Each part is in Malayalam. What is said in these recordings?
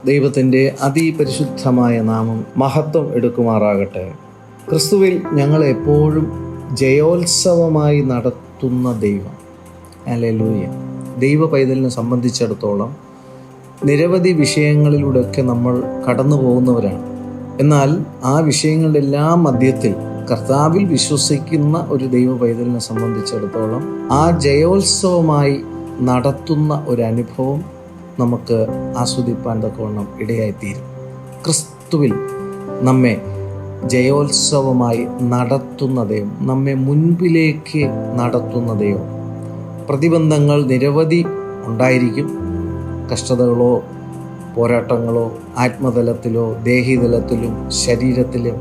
ദൈവത്തിൻ്റെ അതിപരിശുദ്ധമായ നാമം മഹത്വം എടുക്കുമാറാകട്ടെ. ക്രിസ്തുവിൽ ഞങ്ങളെ എപ്പോഴും ജയോത്സവമായി നടത്തുന്ന ദൈവം. ഹല്ലേലൂയ. ദൈവ പൈതലിനെ സംബന്ധിച്ചിടത്തോളം നിരവധി വിഷയങ്ങളിലൂടെയൊക്കെ നമ്മൾ കടന്നു പോകുന്നവരാണ്. എന്നാൽ ആ വിഷയങ്ങളുടെ എല്ലാം മധ്യത്തിൽ കർത്താവിൽ വിശ്വസിക്കുന്ന ഒരു ദൈവ പൈതലിനെ സംബന്ധിച്ചിടത്തോളം ആ ജയോത്സവമായി നടത്തുന്ന ഒരു അനുഭവം നമുക്ക് ആസ്വദിപ്പാൻ തക്കവണ്ണം ഇടയായിത്തീരും. ക്രിസ്തുവിൽ നമ്മെ ജയോത്സവമായി നടത്തുന്ന ദൈവം, നമ്മെ മുൻപിലേക്ക് നടത്തുന്ന ദൈവം. പ്രതിബന്ധങ്ങൾ നിരവധി ഉണ്ടായിരിക്കും. കഷ്ടതകളോ പോരാട്ടങ്ങളോ ആത്മതലത്തിലോ ദേഹീതലത്തിലും ശരീരത്തിലും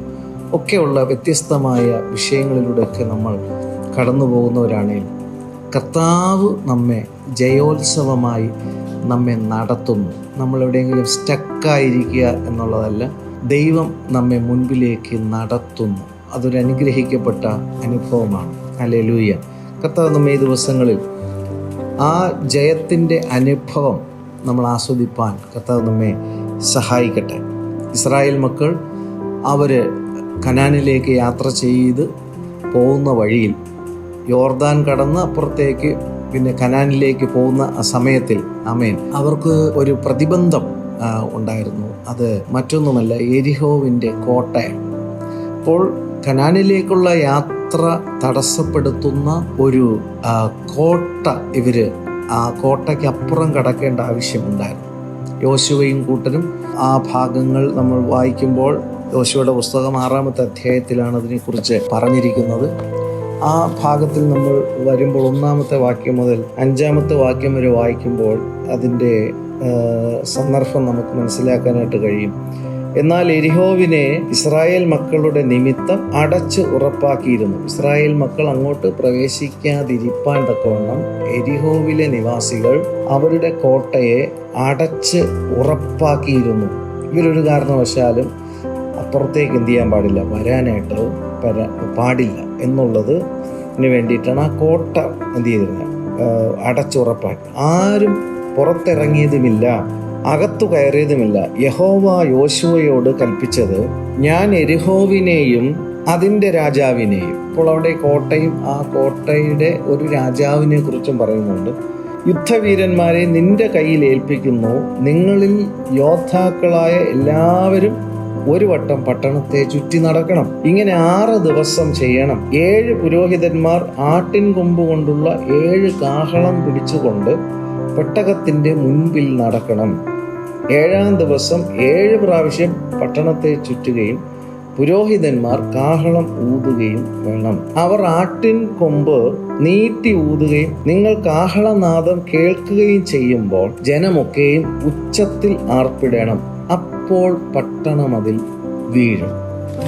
ഒക്കെയുള്ള വ്യത്യസ്തമായ വിഷയങ്ങളിലൂടെയൊക്കെ നമ്മൾ കടന്നു പോകുന്നവരാണെങ്കിൽ കർത്താവ് നമ്മെ ജയോത്സവമായി നമ്മെ നടത്തുന്നു. നമ്മളെവിടെയെങ്കിലും സ്റ്റക്കായിരിക്കുക എന്നുള്ളതല്ല, ദൈവം നമ്മെ മുൻപിലേക്ക് നടത്തുന്നു. അതൊരു അനുഗ്രഹിക്കപ്പെട്ട അനുഭവമാണ്. ഹല്ലേലൂയ. കർത്താവ് നമ്മെ ഈ ദിവസങ്ങളിൽ ആ ജയത്തിൻ്റെ അനുഭവം നമ്മൾ ആസ്വദിപ്പാൻ കർത്താവ് നമ്മെ സഹായിക്കട്ടെ. ഇസ്രായേൽ മക്കൾ അവർ കനാനിലേക്ക് യാത്ര ചെയ്ത് പോകുന്ന വഴിയിൽ യോർദാൻ കടന്ന് അപ്പുറത്തേക്ക് പിന്നെ കനാനിലേക്ക് പോകുന്ന ആ സമയത്തിൽ അവർക്ക് ഒരു പ്രതിബന്ധം ഉണ്ടായിരുന്നു. അത് മറ്റൊന്നുമല്ല, എരിഹോവിൻ്റെ കോട്ടയാണ്. അപ്പോൾ കനാനിലേക്കുള്ള യാത്ര തടസ്സപ്പെടുത്തുന്ന ഒരു കോട്ട ആ കോട്ടയ്ക്ക് അപ്പുറം കടക്കേണ്ട ആവശ്യമുണ്ടായിരുന്നു. യോശുവയും കൂട്ടരും ആ ഭാഗങ്ങൾ നമ്മൾ വായിക്കുമ്പോൾ, യോശുവയുടെ പുസ്തകം 6-ാമത്തെ അധ്യായത്തിലാണ് അതിനെക്കുറിച്ച് പറഞ്ഞിരിക്കുന്നത്. ആ ഭാഗത്തിൽ നമ്മൾ വരുമ്പോൾ 1-ാമത്തെ വാക്യം മുതൽ 5-ാമത്തെ വാക്യം വരെ വായിക്കുമ്പോൾ അതിൻ്റെ സന്ദർഭം നമുക്ക് മനസ്സിലാക്കാനായിട്ട് കഴിയും. എന്നാൽ എരിഹോവിനെ ഇസ്രായേൽ മക്കളുടെ നിമിത്തം അടച്ച് ഉറപ്പാക്കിയിരുന്നു. ഇസ്രായേൽ മക്കൾ അങ്ങോട്ട് പ്രവേശിക്കാതിരിപ്പാൻ തക്കവണ്ണം എരിഹോവിലെ നിവാസികൾ അവരുടെ കോട്ടയെ അടച്ച് ഉറപ്പാക്കിയിരുന്നു. ഇവരൊരു കാരണവശാലും അപ്പുറത്തേക്ക് എന്ത് ചെയ്യാൻ പാടില്ല, വരാനായിട്ട് പാടില്ല എന്നുള്ളതിന് വേണ്ടിയിട്ടാണ് ആ കോട്ട എന്ത് ചെയ്തിരുന്നത്, അടച്ചുറപ്പാക്കി. ആരും പുറത്തിറങ്ങിയതുമില്ല, അകത്തു കയറിയതുമില്ല. യഹോവ യോശുവയോട് കൽപ്പിച്ചത്, ഞാൻ എരിഹോവിനെയും അതിൻ്റെ രാജാവിനെയും. ഇപ്പോൾ അവിടെ കോട്ടയും ആ കോട്ടയുടെ ഒരു രാജാവിനെ കുറിച്ചും പറയുന്നുണ്ട്. യുദ്ധവീരന്മാരെ നിന്റെ കയ്യിൽ ഏൽപ്പിക്കുന്നു. നിങ്ങളിൽ യോദ്ധാക്കളായ എല്ലാവരും ഒരു വട്ടം പട്ടണത്തെ ചുറ്റി നടക്കണം. ഇങ്ങനെ 6 ദിവസം ചെയ്യണം. 7 പുരോഹിതന്മാർ ആട്ടിൻ കൊമ്പ് കൊണ്ടുള്ള 7 കാഹളം പിടിച്ചുകൊണ്ട് പെട്ടകത്തിന്റെ മുൻപിൽ നടക്കണം. 7-ാം ദിവസം 7 പ്രാവശ്യം പട്ടണത്തെ ചുറ്റുകയും പുരോഹിതന്മാർ കാഹളം ഊതുകയും വേണം. അവർ ആട്ടിൻ കൊമ്പ് നീട്ടി ഊതുകയും നിങ്ങൾ കാഹളനാദം കേൾക്കുകയും ചെയ്യുമ്പോൾ ജനമൊക്കെയും ഉച്ചത്തിൽ ആർപ്പിടണം. അപ്പോൾ പട്ടണമതിൽ വീഴും.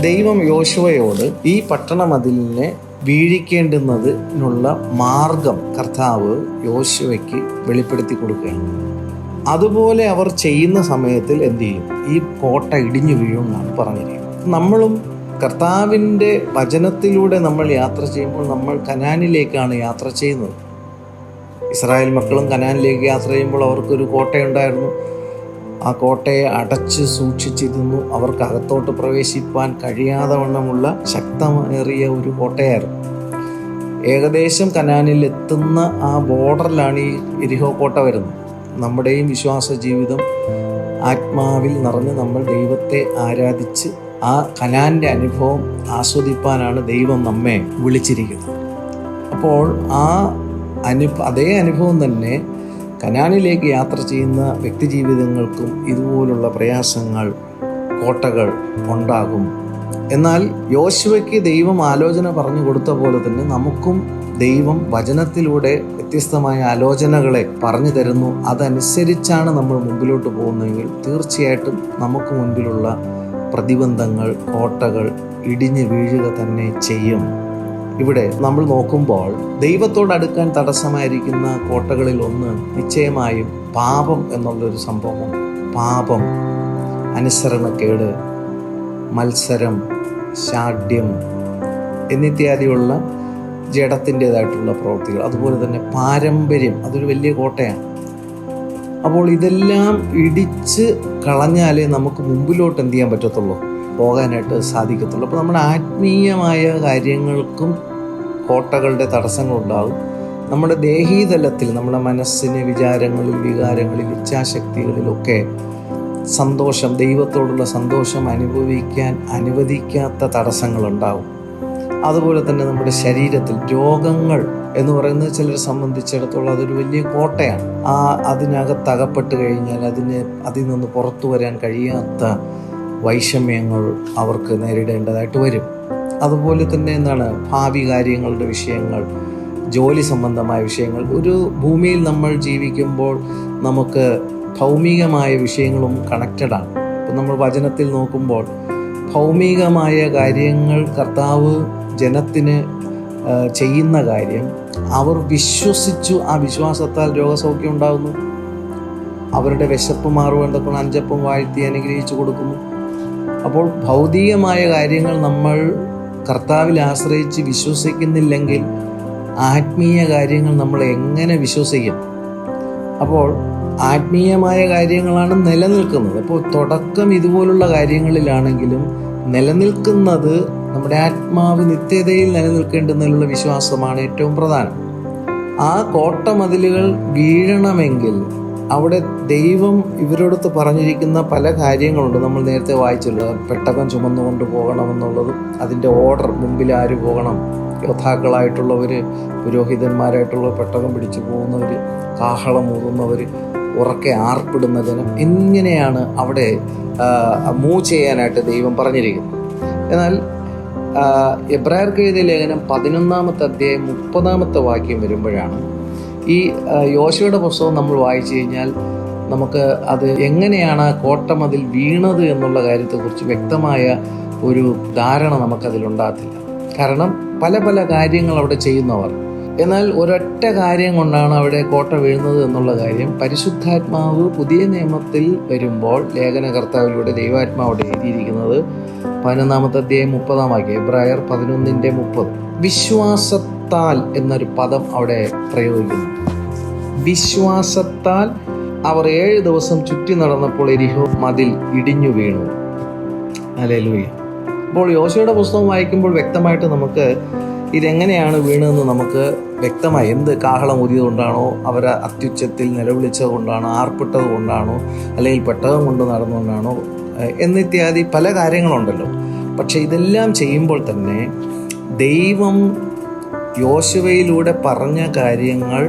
ദൈവം യോശുവയോട് ഈ പട്ടണമതിലിനെ വീഴിക്കേണ്ടുന്നതിനുള്ള മാർഗം കർത്താവ് യോശുവയ്ക്ക് വെളിപ്പെടുത്തി കൊടുക്കുകയാണ്. അതുപോലെ അവർ ചെയ്യുന്ന സമയത്തിൽ എന്ത് ചെയ്യും? ഈ കോട്ട ഇടിഞ്ഞു വീഴും എന്നാണ് പറഞ്ഞിരിക്കുന്നത്. നമ്മളും കർത്താവിൻ്റെ വചനത്തിലൂടെ നമ്മൾ യാത്ര ചെയ്യുമ്പോൾ നമ്മൾ കനാനിലേക്കാണ് യാത്ര ചെയ്യുന്നത്. ഇസ്രായേൽ മക്കളും കനാനിലേക്ക് യാത്ര ചെയ്യുമ്പോൾ അവർക്കൊരു കോട്ടയുണ്ടായിരുന്നു. ആ കോട്ടയെ അടച്ച് സൂക്ഷിച്ചിരുന്നു. അവർക്ക് അകത്തോട്ട് പ്രവേശിപ്പാൻ കഴിയാതെ വണ്ണമുള്ള ശക്തമേറിയ ഒരു കോട്ടയായിരുന്നു. ഏകദേശം കനാനിൽ എത്തുന്ന ആ ബോർഡറിലാണ് ഈ എരിഹോ കോട്ട വരുന്നത്. നമ്മുടെയും വിശ്വാസ ജീവിതം ആത്മാവിൽ നിറഞ്ഞ് നമ്മൾ ദൈവത്തെ ആരാധിച്ച് ആ കനാൻ്റെ അനുഭവം ആസ്വദിപ്പാനാണ് ദൈവം നമ്മെ വിളിച്ചിരിക്കുന്നത്. അപ്പോൾ അതേ അനുഭവം തന്നെ കനാനിലേക്ക് യാത്ര ചെയ്യുന്ന വ്യക്തിജീവിതങ്ങൾക്കും ഇതുപോലുള്ള പ്രയാസങ്ങൾ, കോട്ടകൾ ഉണ്ടാകും. എന്നാൽ യോശുവയ്ക്ക് ദൈവം ആലോചന പറഞ്ഞു കൊടുത്ത പോലെ തന്നെ നമുക്കും ദൈവം വചനത്തിലൂടെ വ്യത്യസ്തമായ ആലോചനകളെ പറഞ്ഞു തരുന്നു. അതനുസരിച്ചാണ് നമ്മൾ മുമ്പിലോട്ട് പോകുന്നതെങ്കിൽ തീർച്ചയായിട്ടും നമുക്ക് മുൻപിലുള്ള പ്രതിബന്ധങ്ങൾ, കോട്ടകൾ ഇടിഞ്ഞു വീഴുക തന്നെ ചെയ്യും. ഇവിടെ നമ്മൾ നോക്കുമ്പോൾ ദൈവത്തോടടുക്കാൻ തടസ്സമായിരിക്കുന്ന കോട്ടകളിൽ ഒന്ന് നിശ്ചയമായും പാപം എന്നുള്ളൊരു സംഭവം. പാപം, അനുസരണക്കേട്, മത്സരം, ശാഠ്യം എന്നിത്യാദിയുള്ള ജഡത്തിൻ്റെതായിട്ടുള്ള പ്രവൃത്തികൾ. അതുപോലെ തന്നെ പാരമ്പര്യം, അതൊരു വലിയ കോട്ടയാണ്. അപ്പോൾ ഇതെല്ലാം ഇടിച്ച് കളഞ്ഞാലേ നമുക്ക് മുമ്പിലോട്ട് എന്ത് ചെയ്യാൻ പറ്റത്തുള്ളൂ, പോകാനായിട്ട് സാധിക്കത്തുള്ളൂ. അപ്പോൾ നമ്മുടെ ആത്മീയമായ കാര്യങ്ങൾക്കും കോട്ടകളുടെ തടസ്സങ്ങളുണ്ടാകും. നമ്മുടെ ദേഹീതലത്തിൽ, നമ്മുടെ മനസ്സിന്, വിചാരങ്ങളിൽ, വികാരങ്ങളിൽ, ഇച്ഛാശക്തികളിലൊക്കെ സന്തോഷം, ദൈവത്തോടുള്ള സന്തോഷം അനുഭവിക്കാൻ അനുവദിക്കാത്ത തടസ്സങ്ങളുണ്ടാകും. അതുപോലെ തന്നെ നമ്മുടെ ശരീരത്തിൽ രോഗങ്ങൾ എന്ന് പറയുന്നത് ചിലരെ സംബന്ധിച്ചിടത്തോളം അതൊരു വലിയ കോട്ടയാണ്. അതിനകത്തകപ്പെട്ട് കഴിഞ്ഞാൽ അതിൽ നിന്ന് പുറത്തു വരാൻ കഴിയാത്ത വൈഷമ്യങ്ങൾ അവർക്ക് നേരിടേണ്ടതായിട്ട് വരും. അതുപോലെ തന്നെ ഭാവി കാര്യങ്ങളുടെ വിഷയങ്ങൾ, ജോലി സംബന്ധമായ വിഷയങ്ങൾ. ഒരു ഭൂമിയിൽ നമ്മൾ ജീവിക്കുമ്പോൾ നമുക്ക് ഭൗമികമായ വിഷയങ്ങളും കണക്റ്റഡാണ്. ഇപ്പം നമ്മൾ വചനത്തിൽ നോക്കുമ്പോൾ ഭൗമികമായ കാര്യങ്ങൾ കർത്താവ് ജനത്തിന് ചെയ്യുന്ന കാര്യം അവർ വിശ്വസിച്ചു, ആ വിശ്വാസത്താൽ രോഗസൗഖ്യം ഉണ്ടാകുന്നു. അവരുടെ വിശപ്പ് മാറുവാൻ അഞ്ചപ്പം വാഴ്ത്തി അനുഗ്രഹിച്ചു കൊടുക്കുന്നു. അപ്പോൾ ഭൗതികമായ കാര്യങ്ങൾ നമ്മൾ കർത്താവിൽ ആശ്രയിച്ച് വിശ്വസിക്കുന്നില്ലെങ്കിൽ ആത്മീയ കാര്യങ്ങൾ നമ്മൾ എങ്ങനെ വിശ്വസിക്കും? അപ്പോൾ ആത്മീയമായ കാര്യങ്ങളാണ് നിലനിൽക്കുന്നത്. അപ്പോൾ തുടക്കം ഇതുപോലുള്ള കാര്യങ്ങളിലാണെങ്കിലും നിലനിൽക്കുന്നത് നമ്മുടെ ആത്മാവ് നിത്യതയിൽ നിലനിൽക്കേണ്ടുന്നതിലുള്ള വിശ്വാസമാണ് ഏറ്റവും പ്രധാനം. ആ കോട്ടമതിലുകൾ വീഴണമെങ്കിൽ അവിടെ ദൈവം ഇവരോടൊത്ത് പറഞ്ഞിരിക്കുന്ന പല കാര്യങ്ങളുണ്ട്. നമ്മൾ നേരത്തെ വായിച്ചല്ലോ, പെട്ടകം ചുമന്നുകൊണ്ട് പോകണമെന്നുള്ളതും അതിൻ്റെ ഓർഡർ, മുമ്പിൽ ആര് പോകണം, യോദ്ധാക്കളായിട്ടുള്ളവർ, പുരോഹിതന്മാരായിട്ടുള്ള പെട്ടകം പിടിച്ചു പോകുന്നവർ, കാഹളം ഊതുന്നവർ, ഉറക്കെ ആർപ്പിടുന്ന ജനം, ഇങ്ങനെയാണ് അവിടെ മൂവ് ചെയ്യാനായിട്ട് ദൈവം പറഞ്ഞിരിക്കുന്നത്. എന്നാൽ എബ്രായർക്ക് എഴുതിയ ലേഖനം 11-ാമത്തെ അധ്യായം 30-ാമത്തെ വാക്യം വരുമ്പോഴാണ് ഈ യോശുവയുടെ പുസ്തകം നമ്മൾ വായിച്ചു കഴിഞ്ഞാൽ നമുക്ക് അത് എങ്ങനെയാണ് ആ കോട്ടമതിൽ വീണത് എന്നുള്ള കാര്യത്തെക്കുറിച്ച് വ്യക്തമായ ഒരു ധാരണ നമുക്കതിലുണ്ടാകത്തില്ല. കാരണം പല പല കാര്യങ്ങൾ അവിടെ ചെയ്യുന്നവർ. എന്നാൽ ഒരൊറ്റ കാര്യം കൊണ്ടാണ് അവിടെ കോട്ട വീഴുന്നത് എന്നുള്ള കാര്യം പരിശുദ്ധാത്മാവ് പുതിയ നിയമത്തിൽ വരുമ്പോൾ ലേഖനകർത്താവിലൂടെ ദൈവാത്മാവിടെ എഴുതിയിരിക്കുന്നത് 11-ാമത്തെ അധ്യായം 30-ാം വാക്യം, എബ്രായർ 11:30. വിശ്വാസത്താൽ എന്നൊരു പദം അവിടെ പ്രയോഗിക്കുന്നു. വിശ്വാസത്താൽ അവർ 7 ദിവസം ചുറ്റി നടന്നപ്പോൾ എരിഹോ മതിൽ ഇടിഞ്ഞു വീണു. ഹല്ലേലൂയ. അപ്പോൾ യോശുവയുടെ പുസ്തകം വായിക്കുമ്പോൾ വ്യക്തമായിട്ട് നമുക്ക് ഇതെങ്ങനെയാണ് വീണതെന്ന് നമുക്ക് വ്യക്തമായി, എന്ത് കാഹളം ഊതിയത് കൊണ്ടാണോ, അവർ അത്യുച്ചത്തിൽ നിലവിളിച്ചത് കൊണ്ടാണോ, ആർപ്പിട്ടത് കൊണ്ടാണോ, അല്ലെങ്കിൽ പെട്ടകം കൊണ്ട് നടന്നുകൊണ്ടാണോ എന്നിത്യാദി പല കാര്യങ്ങളുണ്ടല്ലോ. പക്ഷെ ഇതെല്ലാം ചെയ്യുമ്പോൾ തന്നെ ദൈവം യോശുവയിലൂടെ പറഞ്ഞ കാര്യങ്ങൾ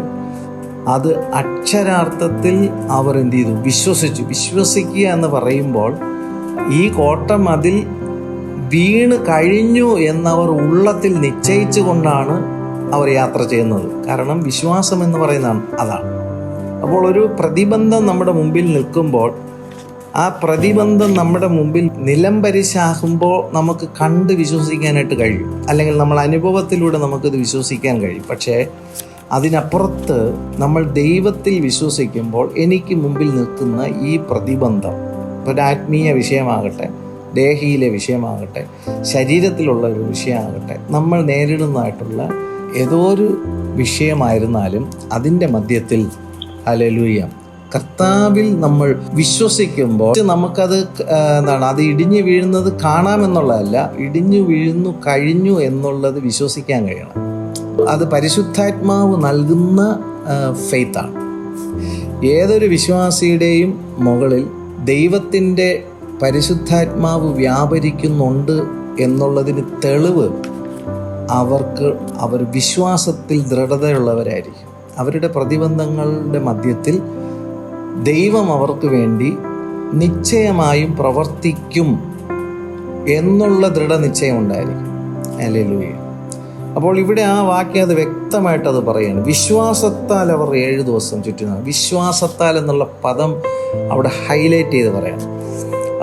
അത് അക്ഷരാർത്ഥത്തിൽ അവർ എന്ത് ചെയ്തു? വിശ്വസിച്ചു. വിശ്വസിക്കുക എന്ന് പറയുമ്പോൾ ഈ കോട്ടം അതിൽ വീണ് കഴിഞ്ഞു എന്നവർ ഉള്ളത്തിൽ നിശ്ചയിച്ചു കൊണ്ടാണ് അവർ യാത്ര ചെയ്യുന്നത്. കാരണം വിശ്വാസം എന്ന് പറയുന്നതാണ് അതാണ്. അപ്പോൾ ഒരു പ്രതിബന്ധം നമ്മുടെ മുമ്പിൽ നിൽക്കുമ്പോൾ ആ പ്രതിബന്ധം നമ്മുടെ മുമ്പിൽ നിലംപരിശാകുമ്പോൾ നമുക്ക് കണ്ട് വിശ്വസിക്കാനായിട്ട് കഴിയും, അല്ലെങ്കിൽ നമ്മൾ അനുഭവത്തിലൂടെ നമുക്കിത് വിശ്വസിക്കാൻ കഴിയും. പക്ഷേ അതിനപ്പുറത്ത് നമ്മൾ ദൈവത്തിൽ വിശ്വസിക്കുമ്പോൾ എനിക്ക് മുമ്പിൽ നിൽക്കുന്ന ഈ പ്രതിബന്ധം ഒരു ആത്മീയ വിഷയമാകട്ടെ, ദേഹിയിലെ വിഷയമാകട്ടെ, ശരീരത്തിലുള്ള ഒരു വിഷയമാകട്ടെ, നമ്മൾ നേരിടുന്നതായിട്ടുള്ള ഏതോ ഒരു വിഷയമായിരുന്നാലും അതിൻ്റെ മധ്യത്തിൽ ഹല്ലേലൂയ കർത്താവിൽ നമ്മൾ വിശ്വസിക്കുമ്പോൾ നമുക്കത് അത് ഇടിഞ്ഞു വീഴുന്നത് കാണാമെന്നുള്ളതല്ല, ഇടിഞ്ഞു വീഴുന്നു കഴിഞ്ഞു എന്നുള്ളത് വിശ്വസിക്കാൻ കഴിയണം. അത് പരിശുദ്ധാത്മാവ് നൽകുന്ന ഫെയ്ത്താണ്. ഏതൊരു വിശ്വാസിയുടെയും മുകളിൽ ദൈവത്തിൻ്റെ പരിശുദ്ധാത്മാവ് വ്യാപരിക്കുന്നുണ്ട് എന്നുള്ളതിന് തെളിവ് അവർ വിശ്വാസത്തിൽ ദൃഢതയുള്ളവരായിരിക്കും. അവരുടെ പ്രതിബന്ധങ്ങളുടെ മധ്യത്തിൽ ദൈവം അവർക്ക് വേണ്ടി നിശ്ചയമായും പ്രവർത്തിക്കും എന്നുള്ള ദൃഢനിശ്ചയം ഉണ്ടായിരിക്കും. ഹല്ലേലൂയ. അപ്പോൾ ഇവിടെ ആ വാക്യം അത് വ്യക്തമായിട്ടത് പറയുകയാണ്. വിശ്വാസത്താൽ അവർ 7 ദിവസം ചുറ്റി നടന്നു. വിശ്വാസത്താൽ എന്നുള്ള പദം അവിടെ ഹൈലൈറ്റ് ചെയ്ത് പറയണം.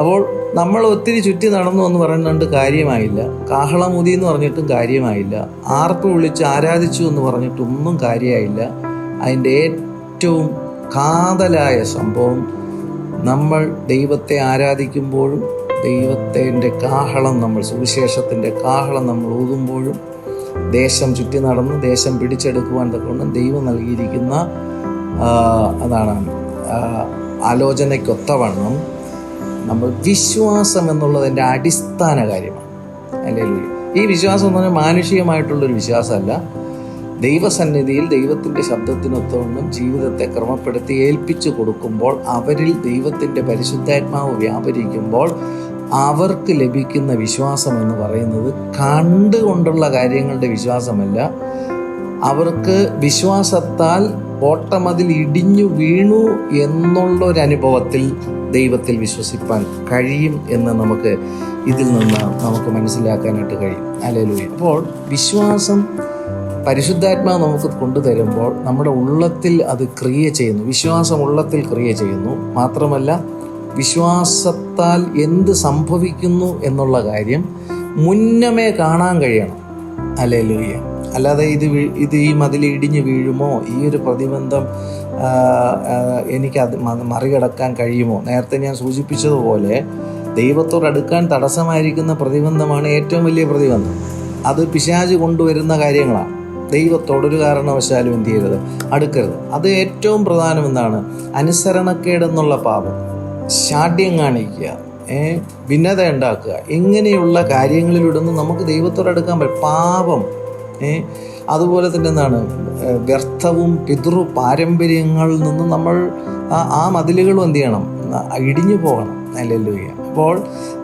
അപ്പോൾ നമ്മൾ ഒത്തിരി ചുറ്റി നടന്നു എന്ന് പറഞ്ഞുകൊണ്ട് കാര്യമായില്ല, കാഹളമുതി എന്ന് പറഞ്ഞിട്ടും കാര്യമായില്ല, ആർപ്പ് വിളിച്ച് ആരാധിച്ചു എന്ന് പറഞ്ഞിട്ടൊന്നും കാര്യമായില്ല. അതിൻ്റെ ഏറ്റവും കാതലായ സംഭവം നമ്മൾ ദൈവത്തെ ആരാധിക്കുമ്പോഴും ദൈവത്തിൻ്റെ കാഹളം, നമ്മൾ സുവിശേഷത്തിൻ്റെ കാഹളം നമ്മൾ ഊതുമ്പോഴും ദേശം ചുറ്റി നടന്ന് ദേശം പിടിച്ചെടുക്കുവാൻ തക്കൊണ്ട് ദൈവം നൽകിയിരിക്കുന്ന അതാണ് ആലോചനയ്ക്കൊത്തവണ്ണം നമ്മൾ വിശ്വാസം എന്നുള്ളതിൻ്റെ അടിസ്ഥാന കാര്യമാണ്. ഹല്ലേലൂയ. ഈ വിശ്വാസം എന്ന് പറഞ്ഞാൽ മാനുഷികമായിട്ടുള്ളൊരു വിശ്വാസമല്ല. ദൈവസന്നിധിയിൽ ദൈവത്തിൻ്റെ ശബ്ദത്തിനൊത്തവണ്ണം ജീവിതത്തെ ക്രമപ്പെടുത്തി ഏൽപ്പിച്ചു കൊടുക്കുമ്പോൾ, അവരിൽ ദൈവത്തിൻ്റെ പരിശുദ്ധാത്മാവ് വ്യാപരിക്കുമ്പോൾ അവർക്ക് ലഭിക്കുന്ന വിശ്വാസം എന്ന് പറയുന്നത് കണ്ടുകൊണ്ടുള്ള കാര്യങ്ങളുടെ വിശ്വാസമല്ല. അവർക്ക് വിശ്വാസത്താൽ ഓട്ടമതിൽ ഇടിഞ്ഞു വീണു എന്നുള്ളൊരനുഭവത്തിൽ ദൈവത്തിൽ വിശ്വസിപ്പാൻ കഴിയും എന്ന് നമുക്ക് ഇതിൽ നിന്ന് നമുക്ക് മനസ്സിലാക്കാനായിട്ട് കഴിയും. ഹല്ലേലൂയ. അപ്പോൾ വിശ്വാസം പരിശുദ്ധാത്മാവ് നമുക്ക് കൊണ്ടുതരുമ്പോൾ നമ്മുടെ ഉള്ളത്തിൽ അത് ക്രിയ ചെയ്യുന്നു. വിശ്വാസം ഉള്ളത്തിൽ ക്രിയ ചെയ്യുന്നു. മാത്രമല്ല, വിശ്വാസത്താൽ എന്ത് സംഭവിക്കുന്നു എന്നുള്ള കാര്യം മുന്നമേ കാണാൻ കഴിയണം. ഹല്ലേലൂയ. അല്ലാതെ ഇത് ഈ മതിൽ ഇടിഞ്ഞു വീഴുമോ, ഈ ഒരു പ്രതിബന്ധം എനിക്കത് മറികടക്കാൻ കഴിയുമോ? നേരത്തെ ഞാൻ സൂചിപ്പിച്ചതുപോലെ ദൈവത്തോടടുക്കാൻ തടസ്സമായിരിക്കുന്ന പ്രതിബന്ധമാണ് ഏറ്റവും വലിയ പ്രതിബന്ധം. അത് പിശാച് കൊണ്ടുവരുന്ന കാര്യങ്ങളാണ്. ദൈവത്തോടൊരു കാരണവശാലും എന്ത് ചെയ്യരുത്, അടുക്കരുത്. അത് ഏറ്റവും പ്രധാനം എന്താണ്? അനുസരണക്കേടെന്നുള്ള പാപം, ശാഠ്യം കാണിക്കുക, ഭിന്നത ഉണ്ടാക്കുക, ഇങ്ങനെയുള്ള കാര്യങ്ങളിലൂടെ നമുക്ക് ദൈവത്തോടടുക്കാൻ പറ്റും. പാപം, അതുപോലെ തന്നെ എന്താണ്, വ്യർത്ഥവും പിതൃ പാരമ്പര്യങ്ങളിൽ നിന്ന് നമ്മൾ ആ മതിലുകളും എന്ത് ചെയ്യണം, ഇടിഞ്ഞു പോകണം. ഹല്ലേലൂയ. അപ്പോൾ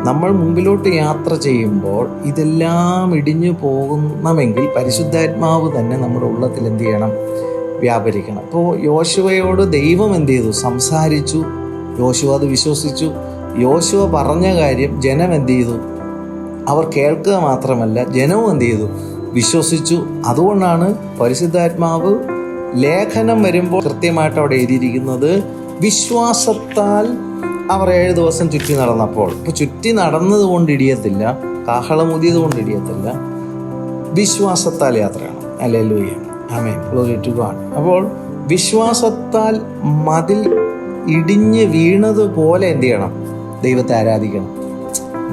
നമ്മൾ മുമ്പിലോട്ട് യാത്ര ചെയ്യുമ്പോൾ ഇതെല്ലാം ഇടിഞ്ഞു പോകുമെങ്കിൽ പരിശുദ്ധാത്മാവ് തന്നെ നമ്മുടെ ഉള്ളത്തിൽ എന്ത് ചെയ്യണം, വ്യാപരിക്കണം. അപ്പോൾ യോശുവയോട് ദൈവം എന്ത് ചെയ്തു, സംസാരിച്ചു. യോശുവ അത് വിശ്വസിച്ചു. യോശുവ പറഞ്ഞ കാര്യം ജനം എന്ത് ചെയ്തു, അവർ കേൾക്കുക മാത്രമല്ല ജനവും എന്ത് ചെയ്തു, വിശ്വസിച്ചു. അതുകൊണ്ടാണ് പരിശുദ്ധാത്മാവ് ലേഖനം വരുമ്പോൾ കൃത്യമായിട്ട് അവിടെ എഴുതിയിരിക്കുന്നത്, വിശ്വാസത്താൽ അവർ 7 ദിവസം ചുറ്റി നടന്നപ്പോൾ. ഇപ്പോൾ ചുറ്റി നടന്നത് കൊണ്ട് ഇടിയത്തില്ല, കാഹളമുതിയത് കൊണ്ട് ഇടിയത്തില്ല, വിശ്വാസത്താൽ യാത്രയാണ്. Hallelujah. Amen. Glory to God. അപ്പോൾ വിശ്വാസത്താൽ മതിൽ ഇടിഞ്ഞ് വീണതുപോലെ എന്ത് ചെയ്യണം, ദൈവത്തെ ആരാധിക്കണം.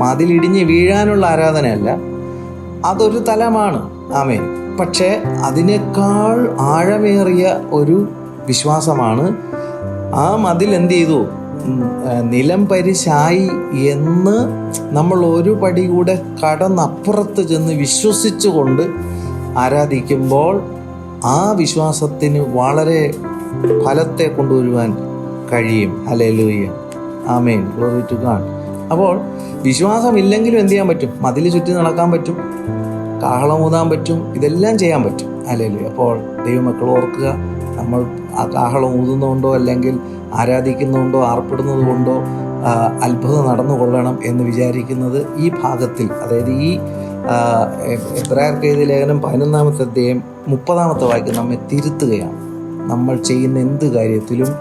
മതിൽ ഇടിഞ്ഞ് വീഴാനുള്ള ആരാധനയല്ല, അതൊരു തലമാണ്. ആമേൻ. പക്ഷേ അതിനേക്കാൾ ആഴമേറിയ ഒരു വിശ്വാസമാണ് ആ മതിൽ എന്ത് ചെയ്തു, നിലം പരിശായി എന്ന് നമ്മൾ ഒരു പടി കൂടെ കടന്നപ്പുറത്ത് ചെന്ന് വിശ്വസിച്ചുകൊണ്ട് ആരാധിക്കുമ്പോൾ ആ വിശ്വാസത്തിന് വളരെ ഫലത്തെ കൊണ്ടുവരുവാൻ കഴിയും. Hallelujah. Amen. Glory to God. അപ്പോൾ വിശ്വാസമില്ലെങ്കിലും എന്ത് ചെയ്യാൻ പറ്റും, മതിൽ ചുറ്റി നടക്കാൻ പറ്റും, കാഹളമൂതാൻ പറ്റും, ഇതെല്ലാം ചെയ്യാൻ പറ്റും. ഹല്ലേലൂയ. അപ്പോൾ ദൈവമക്കൾ ഓർക്കുക, നമ്മൾ ആ കാഹളം ഊതുന്നതുകൊണ്ടോ അല്ലെങ്കിൽ ആരാധിക്കുന്നതുകൊണ്ടോ ആർപ്പെടുന്നത് കൊണ്ടോ അത്ഭുതം നടന്നു കൊള്ളണം എന്ന് വിചാരിക്കുന്നത് ഈ ഭാഗത്തിൽ, അതായത് ഈ എബ്രായർക്ക് എഴുതിയ ലേഖനം 11-ാമത്തെ അധ്യായം 30-ാമത്തെ വാക്യം നമ്മെ തിരുത്തുകയാണ്. നമ്മൾ ചെയ്യുന്ന എന്ത് കാര്യത്തിലും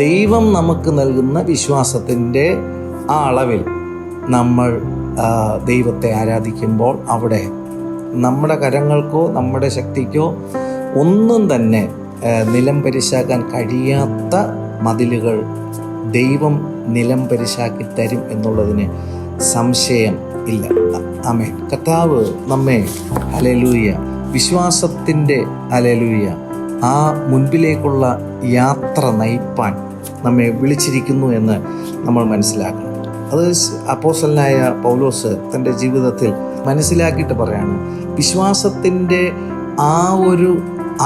ദൈവം നമുക്ക് നൽകുന്ന വിശ്വാസത്തിൻ്റെ ആ അളവിൽ നമ്മൾ ദൈവത്തെ ആരാധിക്കുമ്പോൾ അവിടെ നമ്മുടെ കരങ്ങൾക്കോ നമ്മുടെ ശക്തിക്കോ ഒന്നും തന്നെ നിലം പരിശാക്കാൻ കഴിയാത്ത മതിലുകൾ ദൈവം നിലം പരിശാക്കി തരും എന്നുള്ളതിന് സംശയം ഇല്ല. ആമേൻ. കർത്താവ് നമ്മെ ഹല്ലേലൂയ വിശ്വാസത്തിൻ്റെ ഹല്ലേലൂയ ആ മുൻപിലേക്കുള്ള യാത്ര നയിപ്പാൻ നമ്മെ വിളിച്ചിരിക്കുന്നു എന്ന് നമ്മൾ മനസ്സിലാക്കണം. അത് അപ്പോസ്തലനായ പൗലോസ് തൻ്റെ ജീവിതത്തിൽ മനസ്സിലാക്കിയിട്ട് പറയാണ്, വിശ്വാസത്തിൻ്റെ ആ ഒരു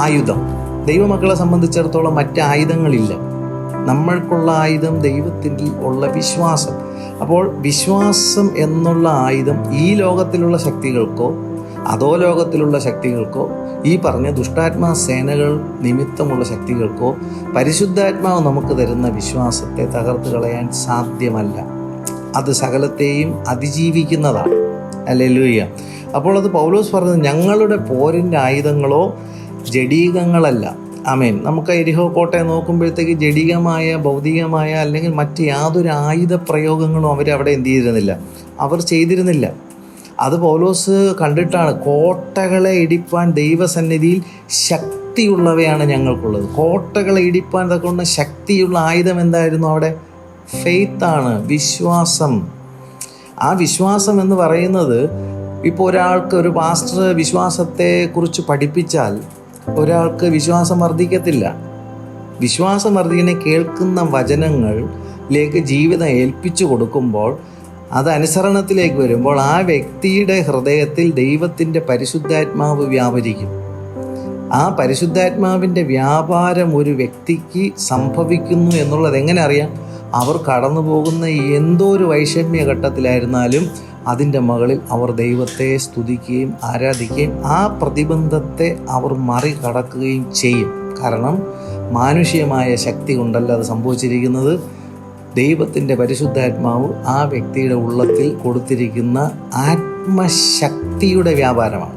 ആയുധം ദൈവമക്കളെ സംബന്ധിച്ചിടത്തോളം മറ്റ് ആയുധങ്ങളില്ല. നമ്മൾക്കുള്ള ആയുധം ദൈവത്തിൽ ഉള്ള വിശ്വാസം. അപ്പോൾ വിശ്വാസം എന്നുള്ള ആയുധം ഈ ലോകത്തിലുള്ള ശക്തികൾക്കോ അധോ ലോകത്തിലുള്ള ശക്തികൾക്കോ ഈ പറഞ്ഞ ദുഷ്ടാത്മാ സേനകൾ നിമിത്തമുള്ള ശക്തികൾക്കോ പരിശുദ്ധാത്മാവ് നമുക്ക് തരുന്ന വിശ്വാസത്തെ തകർത്ത് കളയാൻ സാധ്യമല്ല. അത് സകലത്തെയും അതിജീവിക്കുന്നതാണ്. ഹല്ലേലൂയ. അപ്പോൾ അത് പൗലോസ് പറഞ്ഞത്, ഞങ്ങളുടെ പോരിൻ്റെ ആയുധങ്ങളോ ജഡീകങ്ങളല്ല. ആമേൻ. നമുക്ക് എരിഹോ കോട്ടയെ നോക്കുമ്പോഴത്തേക്ക് ജഡികമായ ഭൗതികമായ അല്ലെങ്കിൽ മറ്റ് യാതൊരു ആയുധ പ്രയോഗങ്ങളും അവരവിടെ എന്ത് ചെയ്തിരുന്നില്ല, അവർ ചെയ്തിരുന്നില്ല. അത് പൗലോസ് കണ്ടിട്ടാണ്, കോട്ടകളെ ഇടിപ്പാൻ ദൈവസന്നിധിയിൽ ശക്തിയുള്ളവയാണ് ഞങ്ങൾക്കുള്ളത്. കോട്ടകളെ ഇടിപ്പാൻ തക്കൊണ്ട് ശക്തിയുള്ള ആയുധം എന്തായിരുന്നു അവിടെ? ഫെയ്ത്താണ്, വിശ്വാസം. ആ വിശ്വാസം എന്ന് പറയുന്നത്, ഇപ്പോൾ ഒരാൾക്ക് ഒരു പാസ്റ്റർ വിശ്വാസത്തെക്കുറിച്ച് പഠിപ്പിച്ചാൽ ഒരാൾക്ക് വിശ്വാസം വർദ്ധിക്കത്തില്ല. വിശ്വാസമർദ്ദിനെ കേൾക്കുന്ന വചനങ്ങളിലേക്ക് ജീവിതം ഏൽപ്പിച്ചു കൊടുക്കുമ്പോൾ, അത് അനുസരണത്തിലേക്ക് വരുമ്പോൾ ആ വ്യക്തിയുടെ ഹൃദയത്തിൽ ദൈവത്തിൻ്റെ പരിശുദ്ധാത്മാവ് വ്യാപരിക്കും. ആ പരിശുദ്ധാത്മാവിൻ്റെ വ്യാപാരം ഒരു വ്യക്തിക്ക് സംഭവിക്കുന്നു എന്നുള്ളത് എങ്ങനെ അറിയാം? അവർ കടന്നു പോകുന്ന എന്തോ ഒരു വൈഷമ്യ ഘട്ടത്തിലായിരുന്നാലും അതിൻ്റെ മുകളിൽ അവർ ദൈവത്തെ സ്തുതിക്കുകയും ആരാധിക്കുകയും ആ പ്രതിബന്ധത്തെ അവർ മറികടക്കുകയും ചെയ്യും. കാരണം മാനുഷികമായ ശക്തി കൊണ്ടല്ല അത് സംഭവിച്ചിരിക്കുന്നത്. ദൈവത്തിൻ്റെ പരിശുദ്ധാത്മാവ് ആ വ്യക്തിയുടെ ഉള്ളത്തിൽ കൊടുത്തിരിക്കുന്ന ആത്മശക്തിയുടെ വ്യാപാരമാണ്.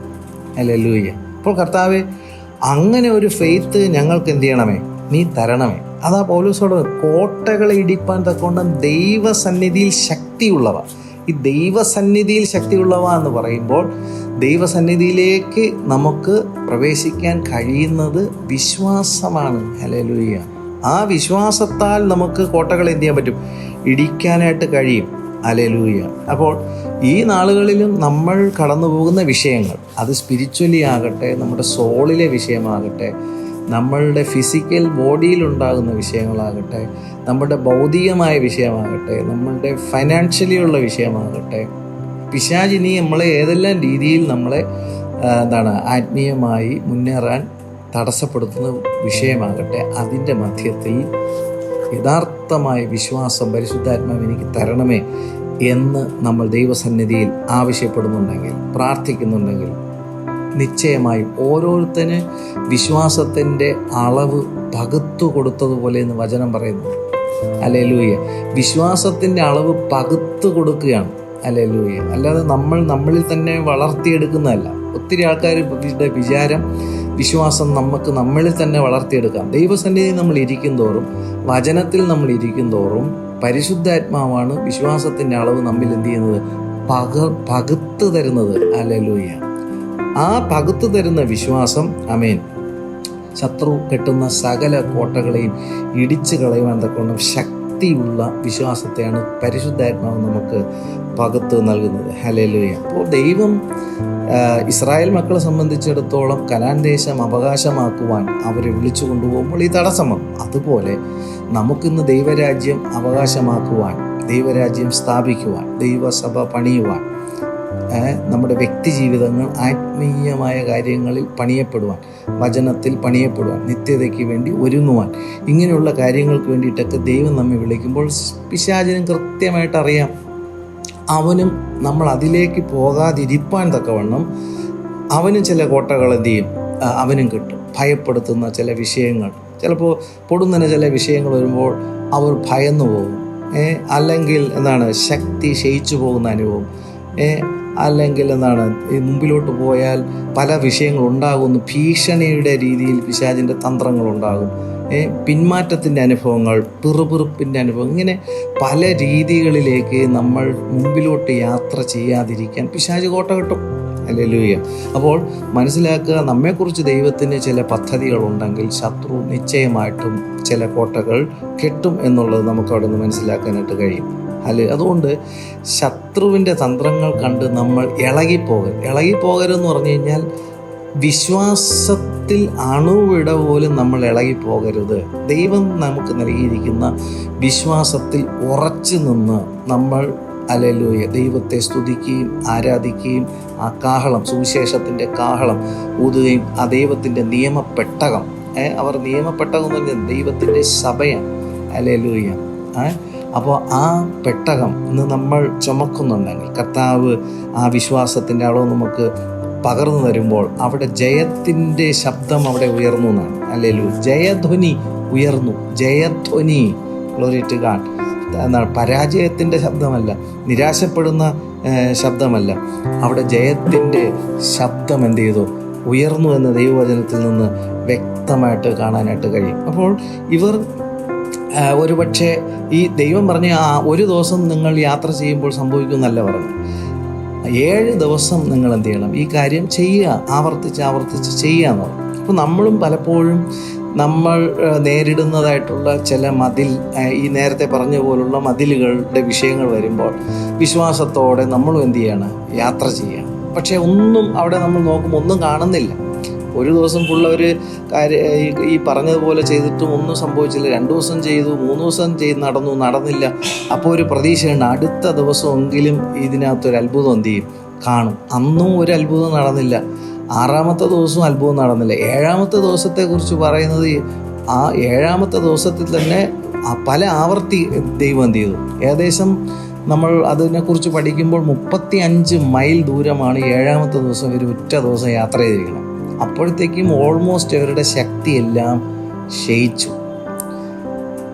ഹല്ലേലൂയ. അപ്പോൾ കർത്താവേ, അങ്ങനെ ഒരു ഫെയ്ത്ത് ഞങ്ങൾക്ക് എന്ത് ചെയ്യണമേ? നീ തരണമേ. അതാ പൗലോസോട് കോട്ടകളെ ഇടിപ്പാൻ തക്കോണം ദൈവസന്നിധിയിൽ ശക്തിയുള്ളവ. ഈ ദൈവസന്നിധിയിൽ ശക്തിയുള്ളവ എന്ന് പറയുമ്പോൾ ദൈവസന്നിധിയിലേക്ക് നമുക്ക് പ്രവേശിക്കാൻ കഴിയുന്നത് വിശ്വാസമാണ്. ഹല്ലേലൂയ. ആ വിശ്വാസത്താൽ നമുക്ക് കോട്ടകൾ എന്ത് ചെയ്യാൻ പറ്റും? ഇടിക്കാനായിട്ട് കഴിയും. ഹല്ലേലൂയ. അപ്പോൾ ഈ നാളുകളിലും നമ്മൾ കടന്നു പോകുന്ന വിഷയങ്ങൾ, അത് സ്പിരിച്വലി ആകട്ടെ, നമ്മുടെ സോളിലെ വിഷയമാകട്ടെ, നമ്മളുടെ ഫിസിക്കൽ ബോഡിയിലുണ്ടാകുന്ന വിഷയങ്ങളാകട്ടെ, നമ്മുടെ ഭൗതികമായ വിഷയമാകട്ടെ, നമ്മളുടെ ഫൈനാൻഷ്യലി ഉള്ള വിഷയമാകട്ടെ, പിശാചിനി നമ്മളെ ഏതെല്ലാം രീതിയിൽ നമ്മളെ ആത്മീയമായി മുന്നേറാൻ തടസ്സപ്പെടുത്തുന്ന വിഷയമാകട്ടെ, അതിൻ്റെ മധ്യത്തിൽ യഥാർത്ഥമായ വിശ്വാസം പരിശുദ്ധാത്മാവ് എനിക്ക് തരണമേ എന്ന് നമ്മൾ ദൈവസന്നിധിയിൽ ആവശ്യപ്പെടുന്നുണ്ടെങ്കിൽ, പ്രാർത്ഥിക്കുന്നുണ്ടെങ്കിൽ, നിശ്ചയമായും ഓരോരുത്തന് വിശ്വാസത്തിൻ്റെ അളവ് പകുത്തു കൊടുത്തതുപോലെ എന്ന് വചനം പറയുന്നു. ഹല്ലേലൂയ. വിശ്വാസത്തിൻ്റെ അളവ് പകുത്തു കൊടുക്കുകയാണ്. ഹല്ലേലൂയ. അല്ലാതെ നമ്മളിൽ തന്നെ വളർത്തിയെടുക്കുന്നതല്ല. ഒത്തിരി ആൾക്കാരുടെ വിചാരം വിശ്വാസം നമ്മളിൽ തന്നെ വളർത്തിയെടുക്കാം. ദൈവസന്നിധിയിൽ നമ്മൾ ഇരിക്കും തോറും, വചനത്തിൽ നമ്മൾ ഇരിക്കും തോറും പരിശുദ്ധാത്മാവാണ് വിശ്വാസത്തിൻ്റെ അളവ് നമ്മിൽ എന്ത് ചെയ്യുന്നത്? പകുത്തു തരുന്നത്. ഹല്ലേലൂയ. ആ പകുത്തു തരുന്ന വിശ്വാസം, ആമേൻ, ശത്രു കെട്ടുന്ന സകല കോട്ടകളെയും ഇടിച്ചു കളയുവാൻ തക്കോണം ശക്തിയുള്ള വിശ്വാസത്തെയാണ് പരിശുദ്ധാത്മാവ് നമുക്ക് പകുത്ത് നൽകുന്നത്. ഹല്ലേലൂയ. അപ്പോൾ ദൈവം ഇസ്രായേൽ മക്കളെ സംബന്ധിച്ചിടത്തോളം കനാൻ ദേശം അവകാശമാക്കുവാൻ അവരെ വിളിച്ചു കൊണ്ടുപോകുമ്പോൾ ഈ തടസ്സം വന്നു. അതുപോലെ നമുക്കിന്ന് ദൈവരാജ്യം അവകാശമാക്കുവാൻ, ദൈവരാജ്യം സ്ഥാപിക്കുവാൻ, ദൈവസഭ പണിയുവാൻ, നമ്മുടെ വ്യക്തി ജീവിതങ്ങൾ ആത്മീയമായ കാര്യങ്ങളിൽ പണിയപ്പെടുവാൻ, വചനത്തിൽ പണിയപ്പെടുവാൻ, നിത്യതയ്ക്ക് വേണ്ടി ഒരുങ്ങുവാൻ, ഇങ്ങനെയുള്ള കാര്യങ്ങൾക്ക് വേണ്ടിയിട്ടൊക്കെ ദൈവം നമ്മെ വിളിക്കുമ്പോൾ പിശാചിനും കൃത്യമായിട്ട് അറിയാം. അവനും നമ്മൾ അതിലേക്ക് പോകാതിരിപ്പാൻ തക്കവണ്ണം അവനും ചില കോട്ടകൾ എന്ത് ചെയ്യും? അവനും കിട്ടും. ഭയപ്പെടുത്തുന്ന ചില വിഷയങ്ങൾ, ചിലപ്പോൾ പൊടുന്നതിന് ചില വിഷയങ്ങൾ വരുമ്പോൾ അവർ ഭയന്നു പോകും. അല്ലെങ്കിൽ ശക്തി ക്ഷയിച്ചു പോകുന്ന അനുഭവം, അല്ലെങ്കിൽ ഈ മുമ്പിലോട്ട് പോയാൽ പല വിഷയങ്ങളുണ്ടാകുന്നു. ഭീഷണിയുടെ രീതിയിൽ പിശാചിൻ്റെ തന്ത്രങ്ങളുണ്ടാകും. പിന്മാറ്റത്തിൻ്റെ അനുഭവങ്ങൾ, പിറുപിറുപ്പിൻ്റെ അനുഭവം, ഇങ്ങനെ പല രീതികളിലേക്ക് നമ്മൾ മുമ്പിലോട്ട് യാത്ര ചെയ്യാതിരിക്കാൻ പിശാച് കോട്ട കിട്ടും. ഹല്ലേലൂയ. അപ്പോൾ മനസ്സിലാക്കുക, നമ്മെക്കുറിച്ച് ദൈവത്തിന് ചില പദ്ധതികളുണ്ടെങ്കിൽ ശത്രു നിശ്ചയമായിട്ടും ചില കോട്ടകൾ കെട്ടും എന്നുള്ളത് നമുക്ക് അവിടെ നിന്ന് മനസ്സിലാക്കാനായിട്ട് കഴിയും. അതുകൊണ്ട് ശത്രുവിൻ്റെ തന്ത്രങ്ങൾ കണ്ട് നമ്മൾ ഇളകിപ്പോകരുതെന്ന് പറഞ്ഞു കഴിഞ്ഞാൽ വിശ്വാസത്തിൽ അണുവിട പോലും നമ്മൾ ഇളകിപ്പോകരുത്. ദൈവം നമുക്ക് നൽകിയിരിക്കുന്ന വിശ്വാസത്തിൽ ഉറച്ചു നിന്ന് നമ്മൾ ഹല്ലേലൂയ ദൈവത്തെ സ്തുതിക്കുകയും ആരാധിക്കുകയും ആ കാഹളം, സുവിശേഷത്തിൻ്റെ കാഹളം ഊതുകയും ആ ദൈവത്തിൻ്റെ നിയമപ്പെട്ടകം, അവർ നിയമപ്പെട്ടകം എന്ന് പറഞ്ഞാൽ ദൈവത്തിൻ്റെ സഭയാണ്. ഹല്ലേലൂയ. അപ്പോൾ ആ പെട്ടകം ഇന്ന് നമ്മൾ ചുമക്കുന്നുണ്ടെങ്കിൽ കർത്താവ് ആ വിശ്വാസത്തിൻ്റെ അളവ് നമുക്ക് പകർന്നു തരുമ്പോൾ അവിടെ ജയത്തിൻ്റെ ശബ്ദം അവിടെ ഉയർന്നു എന്നാണ്. ഹല്ലേലൂയ. ജയധ്വനി ഉയർന്നു. ജയധ്വനി, ഗ്ലോറി ടു ഗോഡ്. പരാജയത്തിൻ്റെ ശബ്ദമല്ല, നിരാശപ്പെടുന്ന ശബ്ദമല്ല, അവിടെ ജയത്തിൻ്റെ ശബ്ദം എന്ത് ചെയ്തു? ഉയർന്നു എന്ന ദൈവവചനത്തിൽ നിന്ന് വ്യക്തമായിട്ട് കാണാനായിട്ട് കഴിയും. അപ്പോൾ ഇവർ ഒരുപക്ഷെ ഈ ദൈവം പറഞ്ഞ ഒരു ദിവസം നിങ്ങൾ യാത്ര ചെയ്യുമ്പോൾ സംഭവിക്കുമെന്നല്ല പറഞ്ഞു. 7 ദിവസം നിങ്ങൾ എന്ത് ചെയ്യണം? ഈ കാര്യം ചെയ്യുക, ആവർത്തിച്ച് ചെയ്യുക എന്ന് പറഞ്ഞു. അപ്പോൾ നമ്മളും പലപ്പോഴും നമ്മൾ നേരിടുന്നതായിട്ടുള്ള ചില ഈ നേരത്തെ പറഞ്ഞ പോലുള്ള മതിലുകളുടെ വിഷയങ്ങൾ വരുമ്പോൾ വിശ്വാസത്തോടെ നമ്മളും എന്ത് ചെയ്യണം? യാത്ര ചെയ്യണം. പക്ഷേ ഒന്നും അവിടെ നമ്മൾ നോക്കുമ്പോൾ ഒന്നും കാണുന്നില്ല. ഒരു ദിവസം ഫുൾ അവർ ഈ പറഞ്ഞതുപോലെ ചെയ്തിട്ടും ഒന്നും സംഭവിച്ചില്ല. 2 ദിവസം ചെയ്തു, 3 ദിവസം നടന്നില്ല. അപ്പോൾ ഒരു പ്രതീക്ഷയുണ്ട്, അടുത്ത ദിവസമെങ്കിലും ഇതിനകത്തൊരു അത്ഭുതം എന്ത് ചെയ്യും, കാണും. അന്നും ഒരു അത്ഭുതം നടന്നില്ല. 6-ാമത്തെ ദിവസവും അത്ഭുതം നടന്നില്ല. 7-ാമത്തെ ദിവസത്തെക്കുറിച്ച് പറയുന്നത്, ആ 7-ാമത്തെ ദിവസത്തിൽ തന്നെ പല ആവർത്തി ദൈവം എന്ത് ചെയ്തു. ഏകദേശം നമ്മൾ അതിനെക്കുറിച്ച് പഠിക്കുമ്പോൾ 35 മൈൽ ദൂരമാണ് 7-ാമത്തെ ദിവസം ഒരു ഒറ്റ ദിവസം യാത്ര ചെയ്തിരിക്കണം. അപ്പോഴത്തേക്കും ഓൾമോസ്റ്റ് അവരുടെ ശക്തിയെല്ലാം ക്ഷയിച്ചു.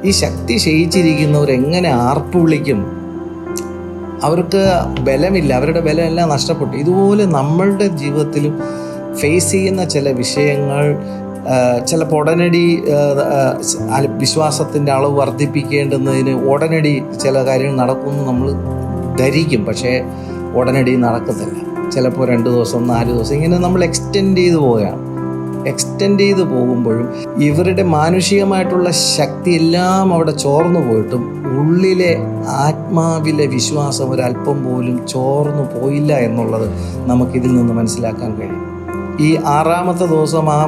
ഈ ശക്തി ക്ഷയിച്ചിരിക്കുന്നവർ എങ്ങനെ ആർപ്പ് വിളിക്കും? അവർക്ക് ബലമില്ല, അവരുടെ ബലമെല്ലാം നഷ്ടപ്പെട്ടു. ഇതുപോലെ നമ്മളുടെ ജീവിതത്തിലും ഫേസ് ചെയ്യുന്ന ചില വിഷയങ്ങൾ, ചിലപ്പോൾ ഉടനടി വിശ്വാസത്തിൻ്റെ അളവ് വർദ്ധിപ്പിക്കേണ്ടുന്നതിന് ഉടനടി ചില കാര്യങ്ങൾ നടക്കുമെന്ന് നമ്മൾ ധരിക്കും. പക്ഷേ ഉടനടി നടക്കത്തില്ല. ചിലപ്പോൾ 2 ദിവസം 4 ദിവസം ഇങ്ങനെ നമ്മൾ എക്സ്റ്റെൻഡ് ചെയ്ത് പോകുമ്പോഴും ഇവരുടെ മാനുഷികമായിട്ടുള്ള ശക്തി എല്ലാം അവിടെ ചോർന്നു പോയിട്ടും ഉള്ളിലെ ആത്മാവിലെ വിശ്വാസം ഒരല്പം പോലും ചോർന്നു പോയില്ല എന്നുള്ളത് നമുക്കിതിൽ നിന്ന് മനസ്സിലാക്കാൻ കഴിയും. ഈ 6-ാമത്തെ ദിവസം ആ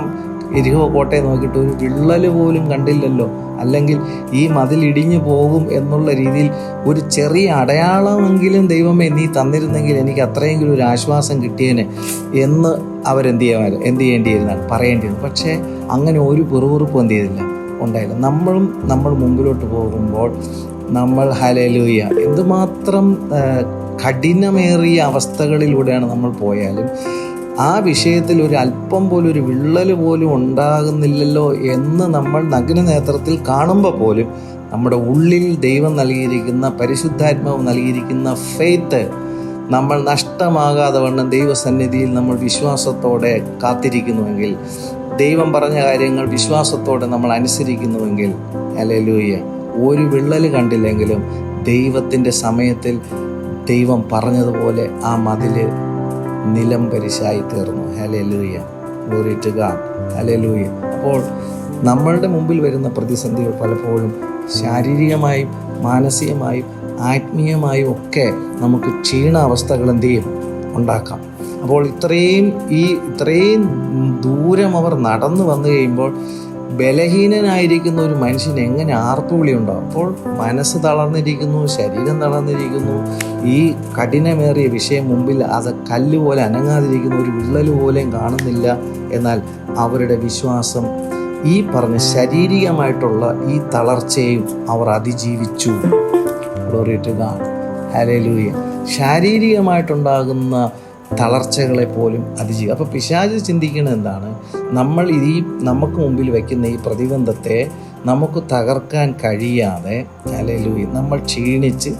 എരിഹോ കോട്ടയെ നോക്കിയിട്ട് ഒരു വിള്ളൽ പോലും കണ്ടില്ലല്ലോ, അല്ലെങ്കിൽ ഈ മതിൽ ഇടിഞ്ഞു പോകും എന്നുള്ള രീതിയിൽ ഒരു ചെറിയ അടയാളമെങ്കിലും ദൈവമേ നീ തന്നിരുന്നെങ്കിൽ എനിക്ക് അത്രയെങ്കിലും ഒരു ആശ്വാസം കിട്ടിയേനെ എന്ന് അവരെന്ത് ചെയ്യേണ്ടിയിരുന്നാണ് പറയേണ്ടിയിരുന്നു. പക്ഷേ അങ്ങനെ ഒരു പിറുപിറുപ്പും എന്ത് ചെയ്തില്ല, ഉണ്ടായില്ല. നമ്മൾ മുമ്പിലോട്ട് പോകുമ്പോൾ നമ്മൾ ഹല്ലേലൂയ എന്തുമാത്രം കഠിനമേറിയ അവസ്ഥകളിലൂടെയാണ് നമ്മൾ പോയാലും ആ വിഷയത്തിൽ ഒരു അല്പം പോലും ഒരു വിള്ളൽ പോലും ഉണ്ടാകുന്നില്ലല്ലോ എന്ന് നമ്മൾ നഗ്നനേത്രത്തിൽ കാണുമ്പോൾ പോലും നമ്മുടെ ഉള്ളിൽ ദൈവം നൽകിയിരിക്കുന്ന, പരിശുദ്ധാത്മാവ് നൽകിയിരിക്കുന്ന ഫെയ്ത്ത് നമ്മൾ നഷ്ടമാകാതെ വണ്ണം ദൈവസന്നിധിയിൽ നമ്മൾ വിശ്വാസത്തോടെ കാത്തിരിക്കുന്നുവെങ്കിൽ, ദൈവം പറഞ്ഞ കാര്യങ്ങൾ വിശ്വാസത്തോടെ നമ്മൾ അനുസരിക്കുന്നുവെങ്കിൽ, ഹല്ലേലൂയ, ഒരു വിള്ളൽ കണ്ടില്ലെങ്കിലും ദൈവത്തിൻ്റെ സമയത്തിൽ ദൈവം പറഞ്ഞതുപോലെ ആ മതില് നിലം പരിശായി തീർന്നു. Hallelujah, glory to God, hallelujah. അപ്പോൾ നമ്മളുടെ മുമ്പിൽ വരുന്ന പ്രതിസന്ധികൾ പലപ്പോഴും ശാരീരികമായും മാനസികമായും ആത്മീയമായും ഒക്കെ നമുക്ക് ക്ഷീണാവസ്ഥകൾ എന്ത് ചെയ്യും, ഉണ്ടാക്കാം. അപ്പോൾ ഇത്രയും ദൂരം അവർ നടന്നു വന്നു കഴിയുമ്പോൾ ബലഹീനനായിരിക്കുന്ന ഒരു മനുഷ്യന് എങ്ങനെ ആർപ്പുവിളി ഉണ്ടാകും? അപ്പോൾ മനസ്സ് തളർന്നിരിക്കുന്നു, ശരീരം തളർന്നിരിക്കുന്നു, ഈ കഠിനമേറിയ വിഷയം മുമ്പിൽ അത് കല്ലുപോലെ അനങ്ങാതിരിക്കുന്നു, ഒരു വിള്ളൽ പോലെയും കാണുന്നില്ല. എന്നാൽ അവരുടെ വിശ്വാസം ഈ പറഞ്ഞ ശാരീരികമായിട്ടുള്ള ഈ തളർച്ചയും അവർ അതിജീവിച്ചു. Glory to God, hallelujah. ശാരീരികമായിട്ടുണ്ടാകുന്ന തളർച്ചകളെ പോലും അതിജീവിക്കും. അപ്പോൾ പിശാച് ചിന്തിക്കുന്നത് എന്താണ്? നമുക്ക് മുമ്പിൽ വയ്ക്കുന്ന ഈ പ്രതിബന്ധത്തെ നമുക്ക് തകർക്കാൻ കഴിയാതെ, ഹല്ലേലൂയ, നമ്മൾ ക്ഷീണിച്ച്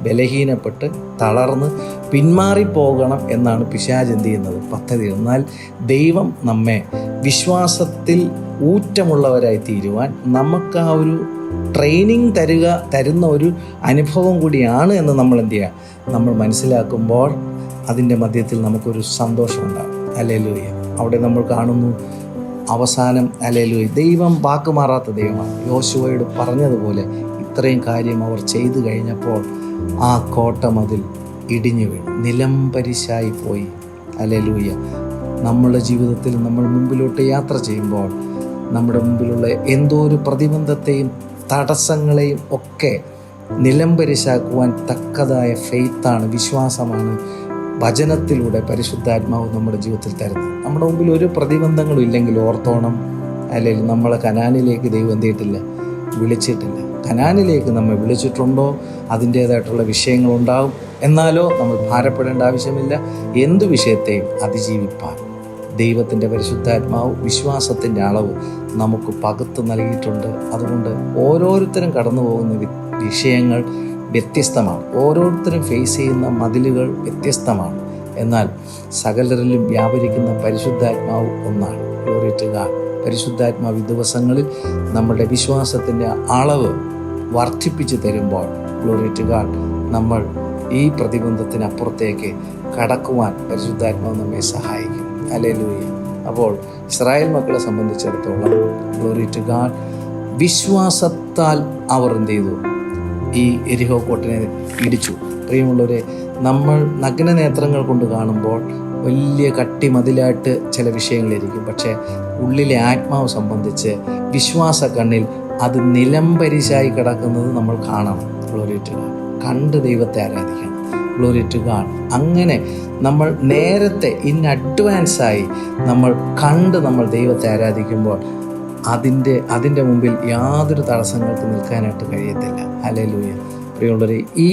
ബലഹീനപ്പെട്ട് തളർന്ന് പിന്മാറിപ്പോകണം എന്നാണ് പിശാച് എന്ത് ചെയ്യുന്നത്, പദ്ധതി. എന്നാൽ ദൈവം നമ്മെ വിശ്വാസത്തിൽ ഊറ്റമുള്ളവരായി തീരുവാൻ നമുക്ക് ആ ഒരു ട്രെയിനിങ് തരുന്ന ഒരു അനുഭവം കൂടിയാണ് എന്ന് നമ്മൾ എന്ത് ചെയ്യുക, നമ്മൾ മനസ്സിലാക്കുമ്പോൾ അതിൻ്റെ മധ്യത്തിൽ നമുക്കൊരു സന്തോഷമുണ്ടാകും. ഹല്ലേലൂയ. അവിടെ നമ്മൾ കാണുന്നു അവസാനം, ഹല്ലേലൂയ, ദൈവം വാക്കുമാറാത്ത ദൈവമാണ്. യോശുവയോട് പറഞ്ഞതുപോലെ ഇത്രയും കാര്യം അവർ ചെയ്തു കഴിഞ്ഞപ്പോൾ ആ കോട്ടമതിൽ ഇടിഞ്ഞു വീണു, നിലം പരിശായി പോയി. ഹല്ലേലൂയ. നമ്മളുടെ ജീവിതത്തിൽ നമ്മൾ മുമ്പിലോട്ട് യാത്ര ചെയ്യുമ്പോൾ നമ്മുടെ മുമ്പിലുള്ള എന്തോ ഒരു പ്രതിബന്ധത്തെയും തടസ്സങ്ങളെയും ഒക്കെ നിലംപരിശാക്കുവാൻ തക്കതായ ഫെയ്ത്താണ്, വിശ്വാസമാണ് വചനത്തിലൂടെ പരിശുദ്ധാത്മാവ് നമ്മുടെ ജീവിതത്തിൽ തരുന്നത്. നമ്മുടെ മുമ്പിൽ ഒരു പ്രതിബന്ധങ്ങളും ഇല്ലെങ്കിൽ ഓർത്തോണം, അല്ലെങ്കിൽ നമ്മളെ കനാനിലേക്ക് ദൈവം എന്ത് ചെയ്തിട്ടില്ല, വിളിച്ചിട്ടില്ല. കനാനിലേക്ക് നമ്മെ വിളിച്ചിട്ടുണ്ടോ അതിൻ്റേതായിട്ടുള്ള വിഷയങ്ങളുണ്ടാകും. എന്നാലോ നമ്മൾ ഭാരപ്പെടേണ്ട ആവശ്യമില്ല. എന്തു വിഷയത്തെയും അതിജീവിപ്പാൻ ദൈവത്തിൻ്റെ പരിശുദ്ധാത്മാവ് വിശ്വാസത്തിൻ്റെ അളവ് നമുക്ക് പകുത്ത് നൽകിയിട്ടുണ്ട്. അതുകൊണ്ട് ഓരോരുത്തരും കടന്നു പോകുന്ന വിഷയങ്ങൾ വ്യത്യസ്തമാണ്, ഓരോരുത്തരും ഫേസ് ചെയ്യുന്ന മതിലുകൾ വ്യത്യസ്തമാണ്. എന്നാൽ സകലരിലും വ്യാപരിക്കുന്ന പരിശുദ്ധാത്മാവ് ഒന്നാണ്. Glory to God. പരിശുദ്ധാത്മാവ് ഈ ദിവസങ്ങളിൽ നമ്മുടെ വിശ്വാസത്തിൻ്റെ അളവ് വർദ്ധിപ്പിച്ചു തരുമ്പോൾ, ഗ്ലോറി ടു ഗോഡ്, നമ്മൾ ഈ പ്രതിബന്ധത്തിനപ്പുറത്തേക്ക് കടക്കുവാൻ പരിശുദ്ധാത്മാവ് നമ്മെ സഹായിക്കും. ഹല്ലേലൂയ. അപ്പോൾ ഇസ്രായേൽ മക്കളെ സംബന്ധിച്ചിടത്തോളം, ഗ്ലോറി ടു ഗോഡ്, വിശ്വാസത്താൽ അവർ എന്ത് ചെയ്തു, ഈ എരിഹോ കോട്ടനെ ഇടിച്ചു. പ്രിയമുള്ളവരെ, നമ്മൾ നഗ്നനേത്രങ്ങൾ കൊണ്ട് കാണുമ്പോൾ വലിയ കട്ടി മതിലായിട്ട് ചില വിഷയങ്ങളിരിക്കും. പക്ഷേ ഉള്ളിലെ ആത്മാവ് സംബന്ധിച്ച് വിശ്വാസ കണ്ണിൽ അത് നിലംപരിശായി കിടക്കുന്നത് നമ്മൾ കാണണം. Glory to God. കണ്ട് ദൈവത്തെ ആരാധിക്കണം. Glory to God. അങ്ങനെ നമ്മൾ നേരത്തെ ഇൻ അഡ്വാൻസായി നമ്മൾ കണ്ട് നമ്മൾ ദൈവത്തെ ആരാധിക്കുമ്പോൾ അതിൻ്റെ മുമ്പിൽ യാതൊരു തടസ്സങ്ങൾക്ക് നിൽക്കാനായിട്ട് കഴിയത്തില്ല. ഹല്ലേലൂയ. പ്രിയമുള്ളവരെ, ഈ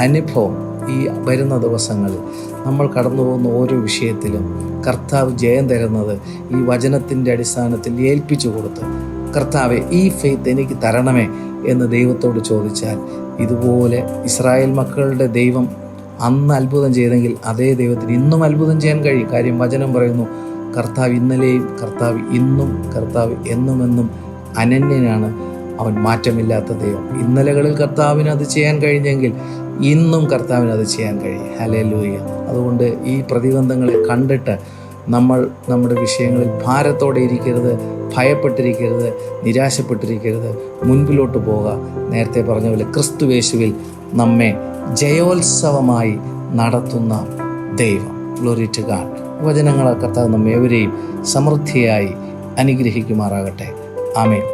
അനുഭവം ഈ വരുന്ന ദിവസങ്ങളിൽ നമ്മൾ കടന്നു പോകുന്ന ഓരോ വിഷയത്തിലും കർത്താവ് ജയം തരുന്നത് ഈ വചനത്തിൻ്റെ അടിസ്ഥാനത്തിൽ ഏൽപ്പിച്ചു കൊടുത്ത്, കർത്താവെ ഈ ഫെയ്ത്ത് എനിക്ക് തരണമേ എന്ന് ദൈവത്തോട് ചോദിച്ചാൽ, ഇതുപോലെ ഇസ്രായേൽ മക്കളുടെ ദൈവം അന്ന് അത്ഭുതം ചെയ്തെങ്കിൽ അതേ ദൈവത്തിന് ഇന്നും അത്ഭുതം ചെയ്യാൻ കഴിയും. കാര്യം വചനം പറയുന്നു, കർത്താവ് ഇന്നലെയും കർത്താവ് ഇന്നും കർത്താവ് എന്നുമെന്നും അനന്യനാണ്, അവൻ മാറ്റമില്ലാത്ത ദൈവം. ഇന്നലകളിൽ കർത്താവിന് അത് ചെയ്യാൻ കഴിഞ്ഞെങ്കിൽ ഇന്നും കർത്താവിന് അത് ചെയ്യാൻ കഴിയും. ഹല്ലേലൂയ. അതുകൊണ്ട് ഈ പ്രതിബന്ധങ്ങളെ കണ്ടിട്ട് നമ്മൾ നമ്മുടെ വിഷയങ്ങളിൽ ഭാരത്തോടെ ഇരിക്കരുത്, ഭയപ്പെട്ടിരിക്കരുത്, നിരാശപ്പെട്ടിരിക്കരുത്. മുൻപിലോട്ട് പോവുക. നേരത്തെ പറഞ്ഞ പോലെ ക്രിസ്തുയേശുവിൽ നമ്മെ ജയോത്സവമായി നടത്തുന്ന ദൈവം. Glory to God. വചനങ്ങളെ കർത്താവ് നമ്മേവരെയും സമൃദ്ധിയായി അനുഗ്രഹിക്കുമാറാകട്ടെ. ആമേൻ.